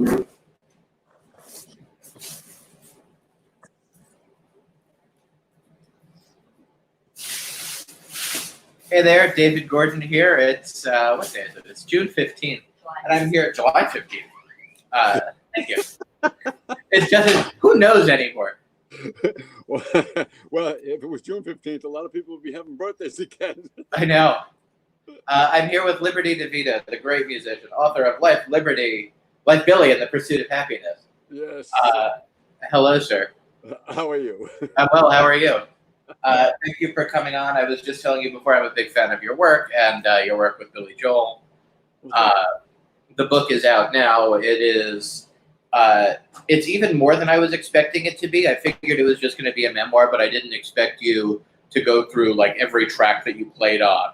Hey there, David Gordon here. It's, what day is it? It's June 15th, and I'm here July 15th. Thank you. It's just, who knows anymore? Well, if it was June 15th, a lot of people would be having birthdays again. I know. I'm here with Liberty DeVitto, the great musician, author of Life, Liberty, like Billy in the Pursuit of Happiness. Yes. Hello, sir. How are you? I'm well. How are you? Thank you for coming on. I was just telling you before, I'm a big fan of your work and your work with Billy Joel. The book is out now. It is, it's even more than I was expecting it to be. I figured it was just going to be a memoir, but I didn't expect you to go through like every track that you played on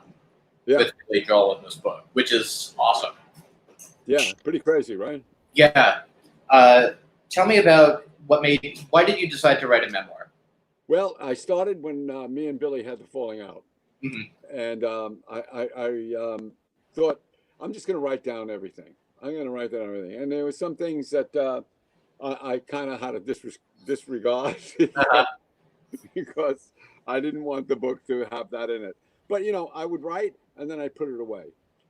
with Billy Joel in this book, which is awesome. Yeah, pretty crazy, right? Yeah. Tell me about why did you decide to write a memoir? Well, I started when me and Billy had the falling out. Mm-hmm. And I thought, I'm just going to write down everything. I'm going to write down everything. And there were some things that I kind of had to disregard because I didn't want the book to have that in it. But, you know, I would write and then I'd put it away.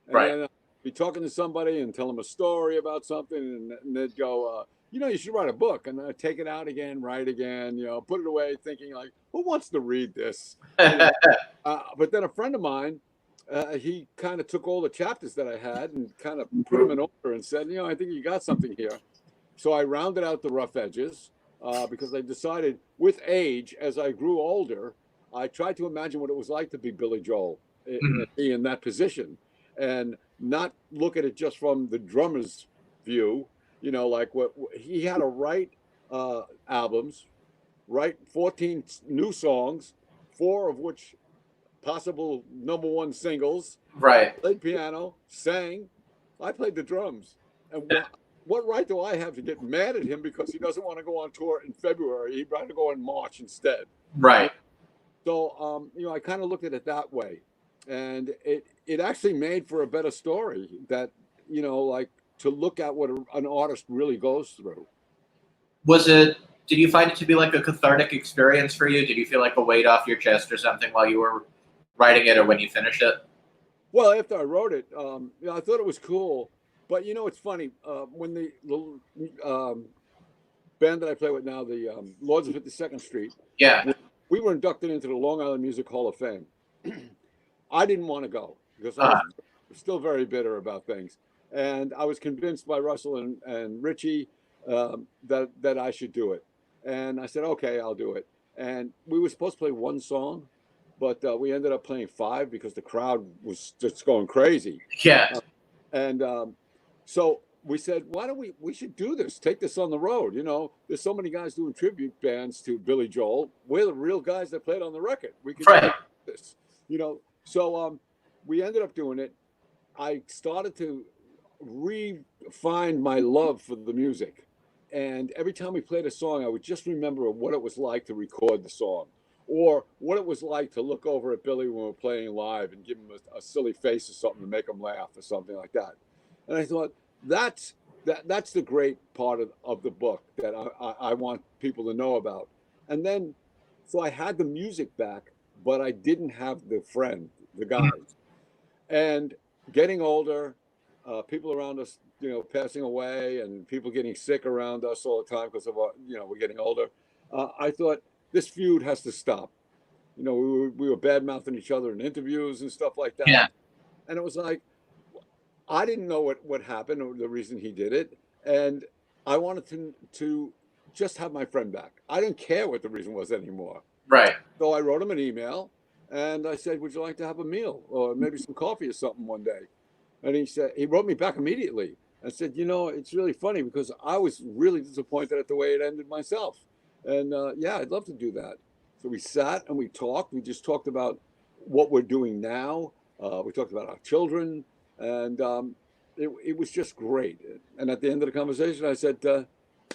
And then I'd be talking to somebody and tell them a story about something, and they'd go, you know, you should write a book. And I'd take it out again, write again, you know, put it away thinking like, who wants to read this? You know? But then a friend of mine, he kind of took all the chapters that I had and kind of put them in order and said, you know, I think you got something here. So I rounded out the rough edges because I decided with age, as I grew older, I tried to imagine what it was like to be Billy Joel, be in that position, and not look at it just from the drummer's view. You know, like what he had to write albums, write 14 new songs, 4 of which possible #1 singles. Right. Played piano, sang. I played the drums. And what right do I have to get mad at him because he doesn't want to go on tour in February? He'd rather go in March instead. Right. So, you know, I kind of looked at it that way. And it actually made for a better story that, you know, like to look at what an artist really goes through. Did you find it to be like a cathartic experience for you? Did you feel like a weight off your chest or something while you were writing it or when you finished it? Well, after I wrote it, you know, I thought it was cool. But, you know, it's funny. When the band that I play with now, the Lords of 52nd Street, we were inducted into the Long Island Music Hall of Fame. I didn't want to go because I was still very bitter about things. And I was convinced by Russell and Richie that I should do it. And I said, okay, I'll do it. And we were supposed to play 1 song, but we ended up playing 5 because the crowd was just going crazy. Yeah. So we said, why don't we should do this, take this on the road. You know, there's so many guys doing tribute bands to Billy Joel. We're the real guys that played on the record. We can do this, you know. So we ended up doing it. I started to refine my love for the music. And every time we played a song, I would just remember what it was like to record the song, or what it was like to look over at Billy when we were playing live and give him a silly face or something to make him laugh or something like that. And I thought, that's the great part of the book that I want people to know about. And then, so I had the music back, but I didn't have the guys. And getting older, people around us, you know, passing away, and people getting sick around us all the time because of you know, we're getting older. I thought this feud has to stop. You know, we were bad mouthing each other in interviews and stuff like that. Yeah. And it was like, I didn't know what happened or the reason he did it, and I wanted to just have my friend back. I didn't care what the reason was anymore. Right. So I wrote him an email, and I said, "Would you like to have a meal or maybe some coffee or something one day?" And he wrote me back immediately and said, "You know, it's really funny because I was really disappointed at the way it ended myself, and yeah, I'd love to do that." So we sat and we talked. We just talked about what we're doing now. We talked about our children. And it was just great. And at the end of the conversation, I said,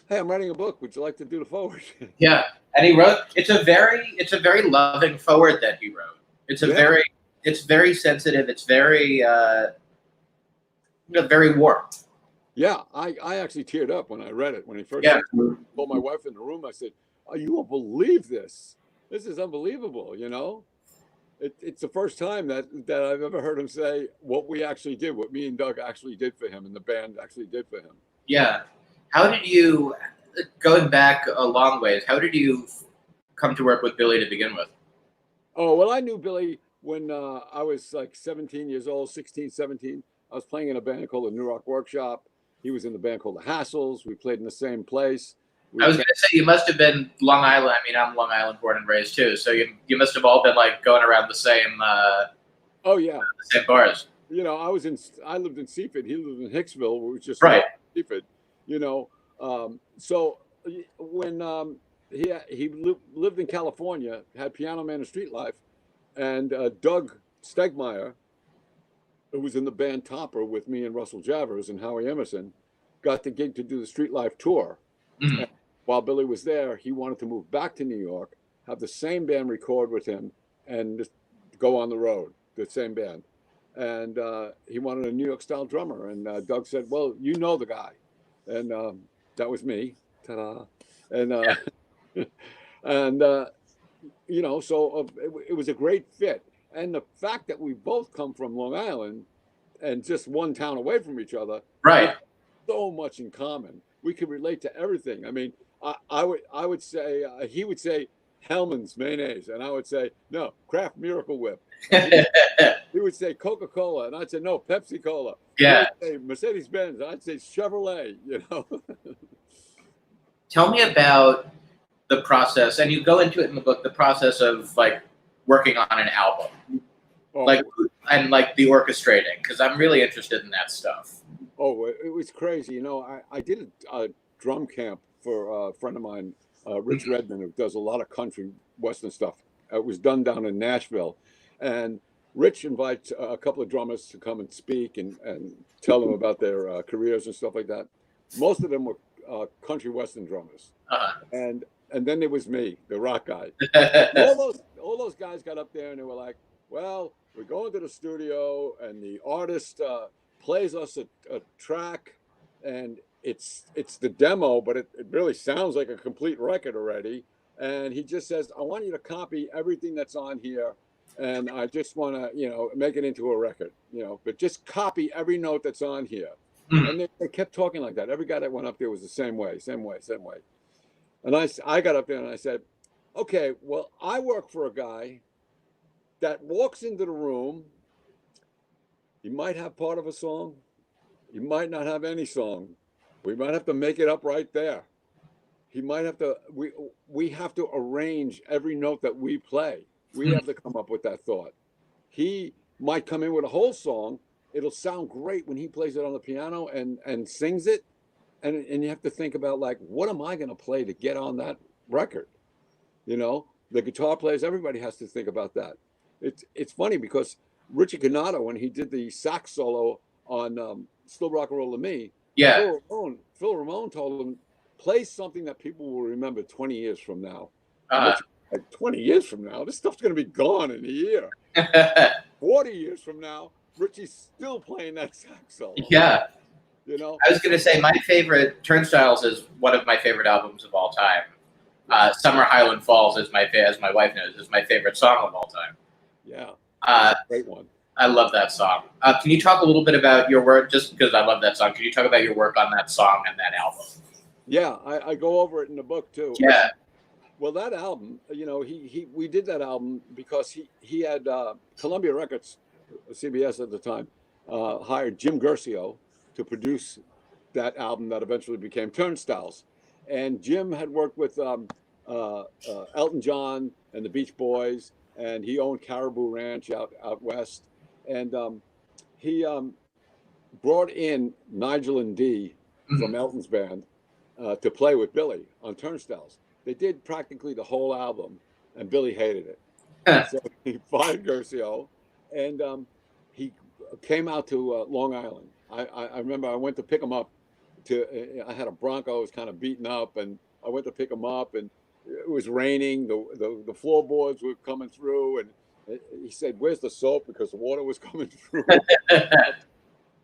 "Hey, I'm writing a book. Would you like to do the forward?" Yeah, and he wrote. It's a very loving forward that he wrote. It's very sensitive. It's very, very warm. Yeah, I actually teared up when I read it. When he first Yeah. told my wife in the room, I said, "Oh, you won't believe this. This is unbelievable." You know, it's the first time that I've ever heard him say what we actually did, what me and Doug actually did for him, and the band actually did for him. Yeah. How did you, going back a long ways, how did you come to work with Billy to begin with? Oh, well, I knew Billy when I was like 17 years old, 16, 17. I was playing in a band called the New Rock Workshop. He was in the band called the Hassles. We played in the same place. I We was going to say, you must have been Long Island. I mean, I'm Long Island born and raised too. So you must have all been like going around Oh yeah, the same bars. you know, I lived in Seaford. He lived in Hicksville, which was just Right. north of Seaford. You know, so when lived in California, had Piano Man and Street Life, and Doug Stegmeyer, who was in the band Topper with me and Russell Javers and Howie Emerson, got the gig to do the Street Life tour. Mm. And while Billy was there, he wanted to move back to New York, have the same band record with him, and just go on the road, the same band. And he wanted a New York style drummer. And Doug said, "Well, you know the guy." And that was me. Ta-da. And, and you know, so it was a great fit. And the fact that we both come from Long Island and just one town away from each other, we Right. have so much in common. We could relate to everything. I mean, I would say he would say Hellman's mayonnaise, and I would say no, Kraft Miracle Whip. He would say Coca-Cola, and I'd say no, Pepsi Cola. He Yeah. would say Mercedes Benz, and I'd say Chevrolet. You know. Tell me about the process, and you go into it in the book, the process of like working on an album, Oh, like, and like the orchestrating, because I'm really interested in that stuff. oh, it was crazy. You know, I did a drum camp for a friend of mine, Rich Redmond, who does a lot of country western stuff. It was done down in Nashville, and Rich invites a couple of drummers to come and speak and tell them about their careers and stuff like that. Most of them were country western drummers, Uh-huh. and then there was me, the rock guy. All those guys got up there and they were like, "Well, we're going to the studio, and the artist plays us a track, and it's the demo, but it really sounds like a complete record already. And he just says, I want you to copy everything that's on here, and I just want to, you know, make it into a record, you know, but just copy every note that's on here." Mm. And they kept talking like that. Every guy that went up there was the same way, same way, same way. And I got up there and I said, "Okay, well, I work for a guy that walks into the room. He might have part of a song. He might not have any song. We might have to make it up right there. He might have to, we have to arrange every note that we play. We have to come up with that thought. He might come in with a whole song. It'll sound great when he plays it on the piano and sings it. And you have to think about, like, what am I going to play to get on that record? You know, the guitar players, everybody has to think about that. It's funny because Richie Canado, when he did the sax solo on Still Rock and Roll to Me, Yeah. Phil Ramone told him, play something that people will remember 20 years from now. And Uh, Richie, like, 20 years from now, this stuff's going to be gone in a year. 40 years from now, Richie's still playing that sax solo. yeah. You know, I was going to say my favorite Turnstiles is one of my favorite albums of all time. Summer Highland Falls is as my wife knows, is my favorite song of all time. yeah, Uh, great one. I love that song. Can you talk a little bit about your work, just because I love that song? Can you talk about your work on that song and that album? Yeah, I go over it in the book too. Yeah. Well, that album, you know, we did that album because he had Columbia Records, CBS at the time, hired Jim Guercio to produce that album that eventually became Turnstiles. And Jim had worked with Elton John and the Beach Boys, and he owned Caribou Ranch out west. And he brought in Nigel and Dee from Elton's band to play with Billy on Turnstiles. They did practically the whole album, and Billy hated it. So he fired Guercio, and he came out to Long Island. I remember I went to pick him up. I had a Bronco, it was kind of beaten up, and I went to pick him up, and it was raining. The floorboards were coming through, and he said, "Where's the soap?" Because the water was coming through.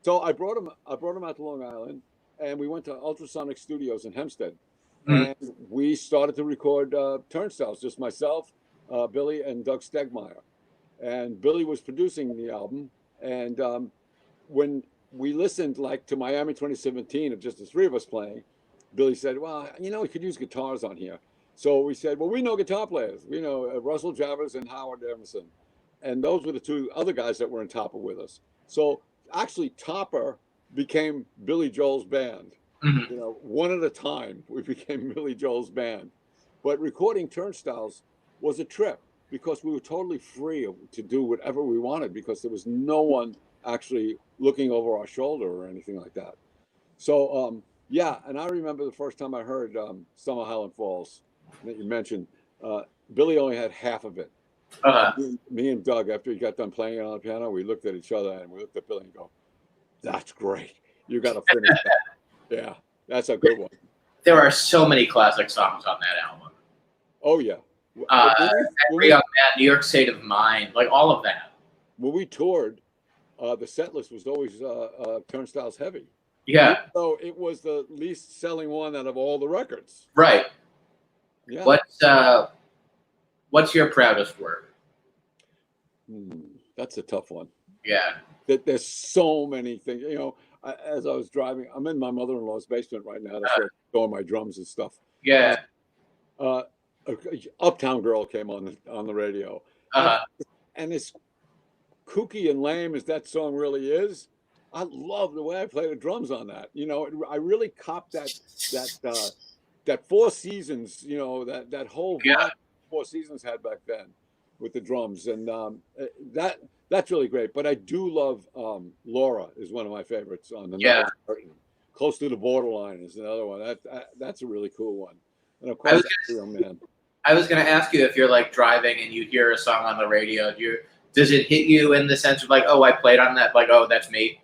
So I brought him out to Long Island, and we went to Ultrasonic Studios in Hempstead, Mm. and we started to record Turnstiles, just myself, Billy, and Doug Stegmeyer. And Billy was producing the album. And when we listened like to Miami 2017 of just the three of us playing, Billy said, well, you know, we could use guitars on here. So we said, well, we know guitar players. We know Russell Javers and Howard Emerson. And those were the two other guys that were in Topper with us. So actually Topper became Billy Joel's band. Mhm. You know, one at a time, we became Billy Joel's band. But recording Turnstiles was a trip because we were totally free to do whatever we wanted because there was no one actually looking over our shoulder or anything like that. So, yeah, and I remember the first time I heard Summer Highland Falls that you mentioned, Billy only had half of it. Uh-huh. Me and Doug, after he got done playing it on the piano, we looked at each other and we looked at Billy and go, that's great. You got to finish that. Yeah, that's a good one. There are so many classic songs on that album. Oh, yeah. Every Young Man, New York State of Mind, like all of that. When we toured, the set list was always Turnstiles heavy. Yeah. So it was the least selling one out of all the records. Right. Yeah. What's your proudest work? That's a tough one. Yeah. There's so many things. You know, as I was driving, I'm in my mother-in-law's basement right now. That's where I'm throwing my drums and stuff. Yeah. Uptown Girl came on the radio. And as kooky and lame as that song really is, I love the way I play the drums on that. You know, I really copped that Four Seasons, you know, that whole vibe Four Seasons had back then with the drums. And that's really great. But I do love Laura is one of my favorites on the Nylon Curtain. Close to the Borderline is another one. That's a really cool one. And of course, I was going to ask you if you're like driving and you hear a song on the radio, does it hit you in the sense of like, oh, I played on that, like, oh, that's me?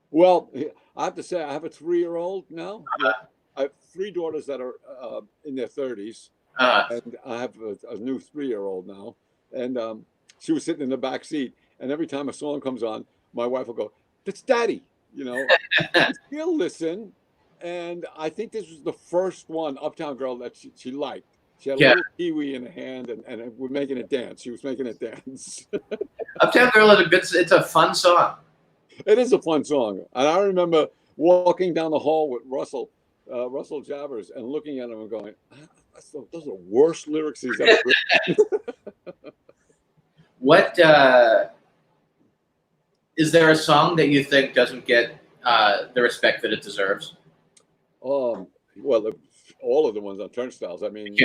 Well, I have to say, I have a 3-year-old now. I have 3 daughters that are in their 30s, and I have a new 3-year-old now. And she was sitting in the back seat, and every time a song comes on, my wife will go, "That's Daddy," you know. She'll listen, and I think this was the first one, Uptown Girl, that she liked. She had a little kiwi in her hand, and we're making it dance. She was making it dance. Uptown Girl is it's a fun song. It is a fun song. And I remember walking down the hall with Russell Javers and looking at him and going, those are the worst lyrics he's ever written. What is there a song that you think doesn't get the respect that it deserves? Well, all of the ones on Turnstiles. I mean,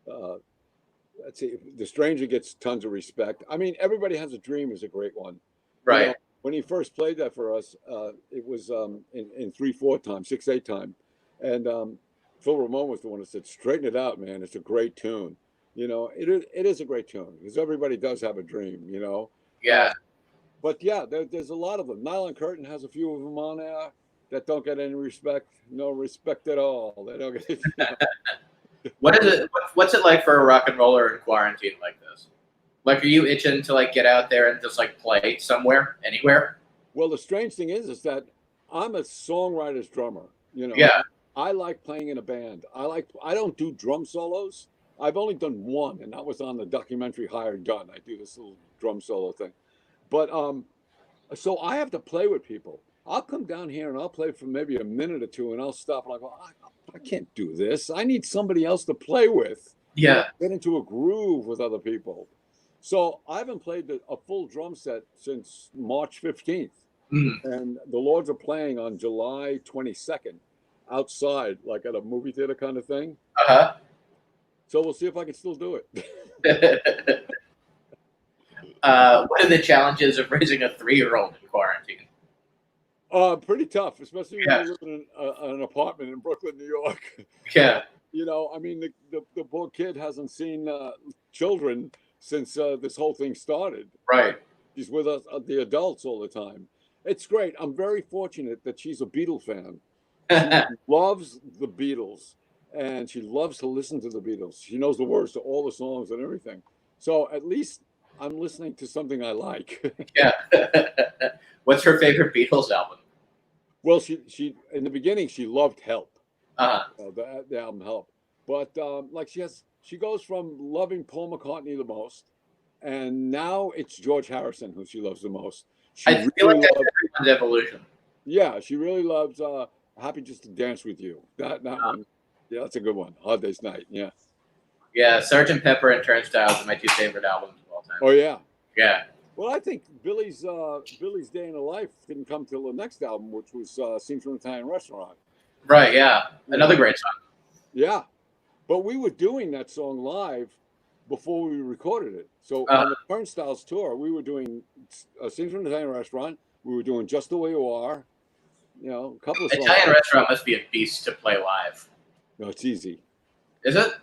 let's see. The Stranger gets tons of respect. I mean, Everybody Has a Dream is a great one. Right. You know, when he first played that for us, it was in 3/4 time, 6/8 time, and Phil Ramone was the one that said, "Straighten it out, man. It's a great tune." You know, it is a great tune because everybody does have a dream. You know. Yeah. But yeah, there's a lot of them. Nylon Curtain has a few of them on there that don't get any respect. No respect at all. They don't get. You know. What's it like for a rock and roller in quarantine like this? Like, are you itching to like get out there and just like play somewhere, anywhere? Well, the strange thing is that I'm a songwriter's drummer. You know, I like playing in a band. I don't do drum solos. I've only done one, and that was on the documentary Hired Gun. I do this little drum solo thing, but so I have to play with people. I'll come down here and I'll play for maybe a minute or two, and I'll stop and I go, I can't do this. I need somebody else to play with. Yeah, get into a groove with other people. So I haven't played a full drum set since March 15th. And the Lords are playing on July 22nd outside, like at a movie theater kind of thing. So we'll see if I can still do it. What are the challenges of raising a 3-year-old in quarantine? Pretty tough, especially when you live in an apartment in Brooklyn, New York. Yeah. You know, I mean, the poor kid hasn't seen children since this whole thing started. Right. She's with us, the adults all the time. It's great. I'm very fortunate that she's a Beatles fan. She loves the Beatles, and she loves to listen to the Beatles. She knows the words to all the songs and everything. So at least I'm listening to something I like. Yeah. What's her favorite Beatles album? Well, she in the beginning she loved Help, Uh-huh. the album Help, but like she goes from loving Paul McCartney the most, and now it's George Harrison who she loves the most. She I feel really like that's loves, everyone's evolution. yeah, she really loves Happy Just to Dance with You. That one, yeah, that's a good one. Hard Day's Night, yeah. Yeah, Sgt. Pepper and Turnstiles are my two favorite albums of all time. Oh yeah. Yeah. Well, I think Billy's Day in the Life didn't come till the next album, which was Scenes from an Italian Restaurant. Right, yeah. Another great song. Yeah, but we were doing that song live before we recorded it. So on the Turnstiles tour, we were doing Scenes from an Italian Restaurant. We were doing Just the Way You Are. You know, a couple of songs. Italian Restaurant must be a beast to play live. No, it's easy. Is it?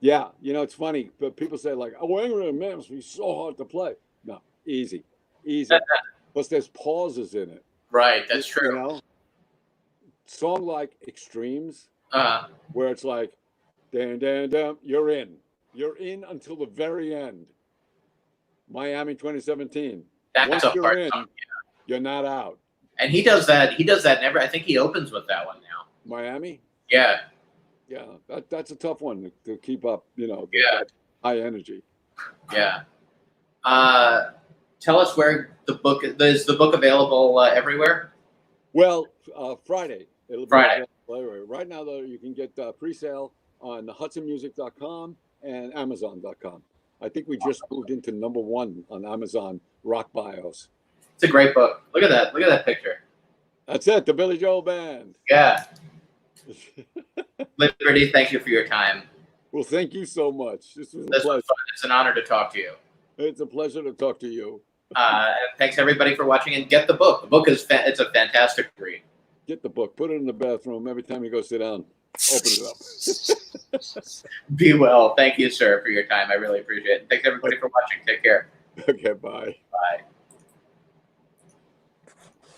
Yeah, you know, it's funny, but people say like, "Oh, Angry Man must be so hard to play." No, easy. Plus, there's pauses in it. Right, that's true. You know, song like Extremes, where it's like, "Dan, dan, dan," you're in until the very end. Miami 2017. That's Once a you're hard in, song. you're not out. And he does that. He does that never. I think he opens with that one now. Miami. Yeah. Yeah, that's a tough one to keep up. You know, Yeah. high energy. Yeah. Tell us where the book is. The book available everywhere? Well, Friday. It'll be Friday. available. Right now, though, you can get pre-sale on hudsonmusic.com and amazon.com. I think we just moved into #1 on Amazon Rock Bios. It's a great book. Look at that. Look at that picture. That's it. The Billy Joel Band. Yeah. Liberty, thank you for your time. Well, thank you so much. This was a This pleasure. was fun. It's an honor to talk to you. It's a pleasure to talk to you. And thanks everybody for watching, and get the book. The book is it's a fantastic read. Get the book. Put it in the bathroom every time you go sit down. Open it up. Be well. Thank you, sir, for your time. I really appreciate it. Thanks everybody for watching. Take care. Okay, bye. Bye.